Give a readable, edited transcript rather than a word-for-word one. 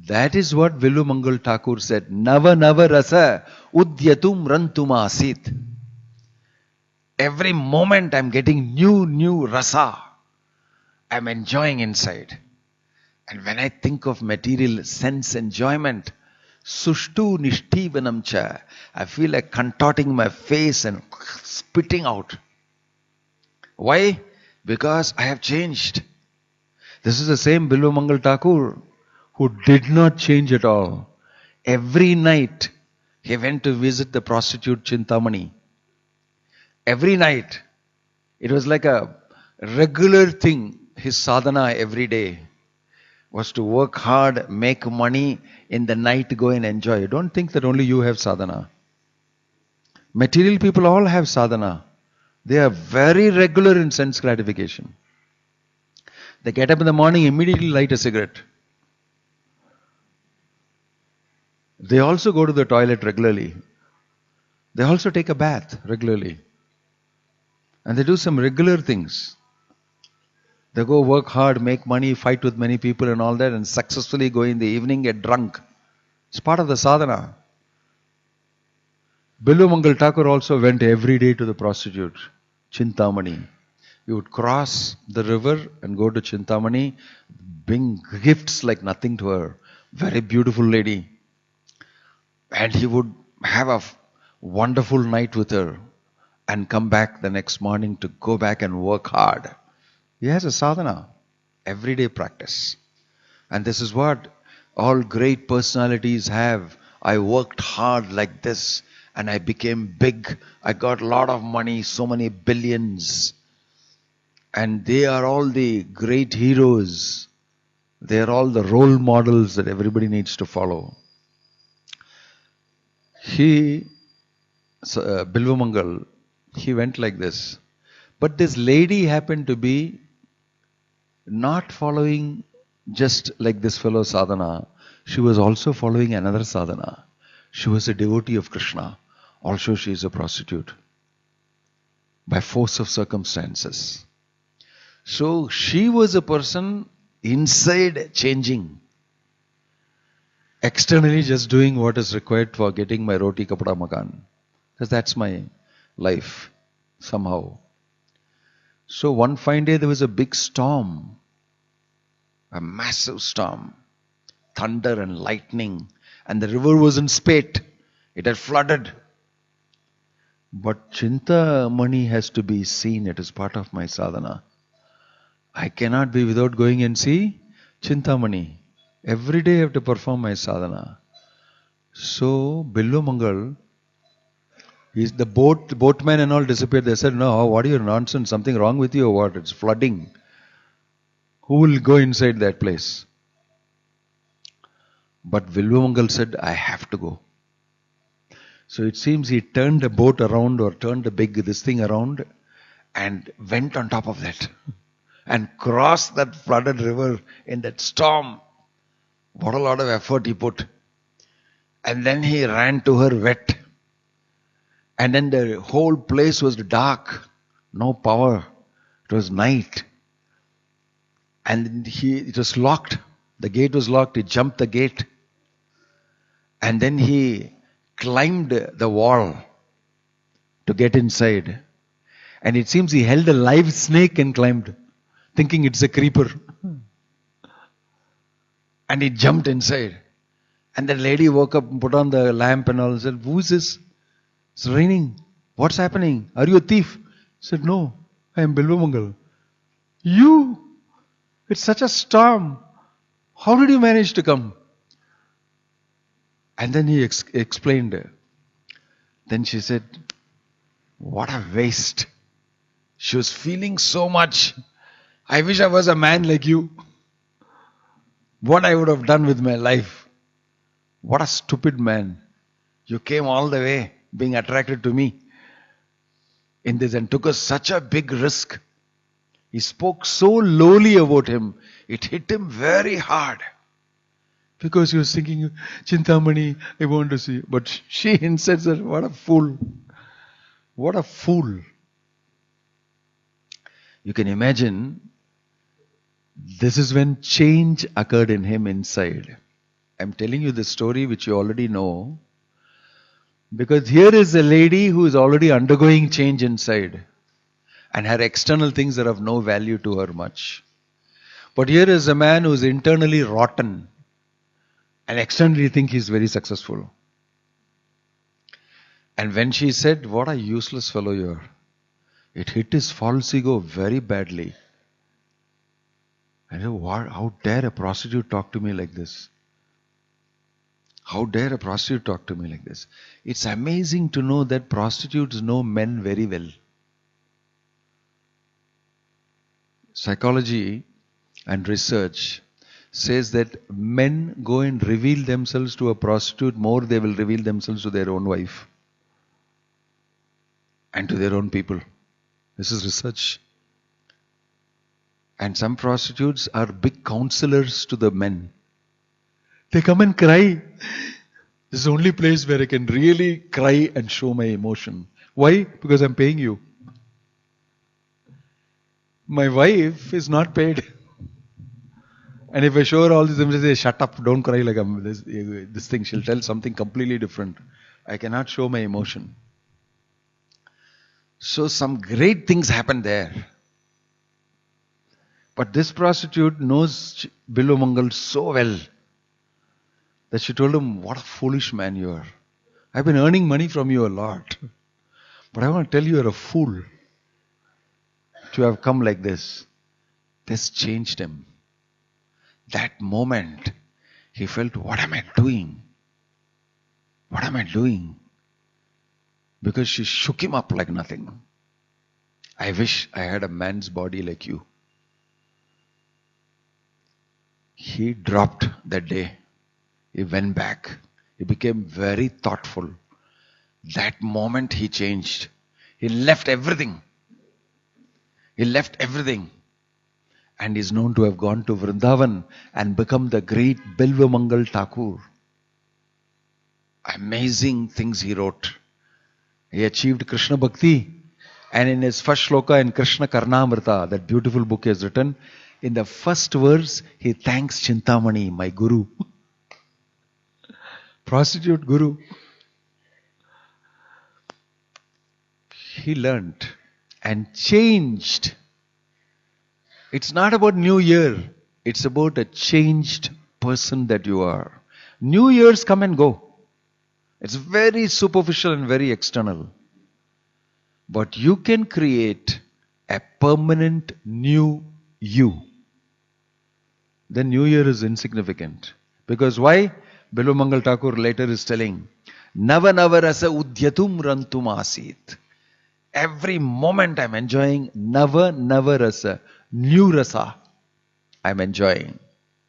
That is what Vilumangal Thakur said. Nava nava rasa udyatum rantumasit. Every moment I'm getting new rasa. I'm enjoying inside. And when I think of material sense enjoyment, sushtu nishtivanam cha, I feel like contorting my face and spitting out. Why? Because I have changed. This is the same Bilumangal Thakur who did not change at all. Every night he went to visit the prostitute Chintamani. Every night. It was like a regular thing. His sadhana every day was to work hard, make money, in the night go and enjoy. Don't think that only you have sadhana. Material people all have sadhana. They are very regular in sense gratification. They get up in the morning, immediately light a cigarette. They also go to the toilet regularly. They also take a bath regularly. And they do some regular things. They go work hard, make money, fight with many people and all that, and successfully go in the evening, get drunk. It's part of the sadhana. Bilumangal Thakur also went every day to the prostitute, Chintamani. He would cross the river and go to Chintamani, bring gifts like nothing to her. Very beautiful lady. And he would have a wonderful night with her and come back the next morning to go back and work hard. He has a sadhana, everyday practice. And this is what all great personalities have. I worked hard like this and I became big. I got a lot of money, so many billions. And they are all the great heroes. They are all the role models that everybody needs to follow. Bilvamangal, he went like this. But this lady happened to be not following just like this fellow sadhana. She was also following another sadhana. She was a devotee of Krishna. Also she is a prostitute. By force of circumstances. So she was a person inside changing. Externally just doing what is required for getting my roti kapda makan. Because that's my life somehow. So one fine day there was a big storm. A massive storm. Thunder and lightning. And the river was in spate. It had flooded. But Chintamani has to be seen. It is part of my sadhana. I cannot be without going and see Chintamani. Every day I have to perform my sadhana. So Bilumangal, the boatman and all disappeared. They said, no, what are your nonsense? Something wrong with you or what? It's flooding. Who will go inside that place? But Bilumangal said, I have to go. So it seems he turned a boat around or turned this thing around and went on top of that. And crossed that flooded river in that storm. What a lot of effort he put. And then he ran to her wet. And then the whole place was dark. No power. It was night. And it was locked. The gate was locked. He jumped the gate. And then he climbed the wall to get inside. And it seems he held a live snake and climbed, thinking it's a creeper. And he jumped inside. And the lady woke up and put on the lamp and all and said, who is this? It's raining. What's happening? Are you a thief? He said, no, I am Bilvamangal. You? It's such a storm. How did you manage to come? And then he explained. Then she said, what a waste. She was feeling so much. I wish I was a man like you. What I would have done with my life. What a stupid man. You came all the way being attracted to me in this and took us such a big risk. He spoke so lowly about him. It hit him very hard. Because he was thinking, Chintamani, I want to see. But she inside said, what a fool. What a fool. You can imagine, this is when change occurred in him inside. I'm telling you the story which you already know. Because here is a lady who is already undergoing change inside. And her external things are of no value to her much. But here is a man who is internally rotten. And externally think he's very successful. And when she said, "What a useless fellow you are," it hit his false ego very badly. I know, how dare a prostitute talk to me like this? How dare a prostitute talk to me like this? It's amazing to know that prostitutes know men very well. Psychology and research says that men go and reveal themselves to a prostitute more they will reveal themselves to their own wife and to their own people. This is research. And some prostitutes are big counselors to the men. They come and cry. This is the only place where I can really cry and show my emotion. Why? Because I'm paying you. My wife is not paid. And if I show her all this, I'm just say, "Shut up, don't cry like I'm this thing." She'll tell something completely different. I cannot show my emotion. So some great things happen there. But this prostitute knows Bilomangal so well that she told him, "What a foolish man you are. I've been earning money from you a lot. But I want to tell you, you're a fool to have come like this." This changed him. That moment, he felt, "What am I doing? What am I doing?" Because she shook him up like nothing. I wish I had a man's body like you. He dropped that day. He went back. He became very thoughtful. That moment he changed. He left everything. He left everything. And is known to have gone to Vrindavan and become the great Bilvamangal Thakur. Amazing things he wrote. He achieved Krishna Bhakti. And in his first shloka in Krishna Karnamrita, that beautiful book he has written, in the first verse, he thanks Chintamani, my guru. Prostitute guru. He learned and changed. It's not about New Year. It's about a changed person that you are. New Years come and go. It's very superficial and very external. But you can create a permanent new you. The New Year is insignificant. Because why? Bilomangal Thakur later is telling, "Nava nava rasa udyatum rantum asit." Every moment I'm enjoying Nava Nava Rasa, new Rasa I'm enjoying.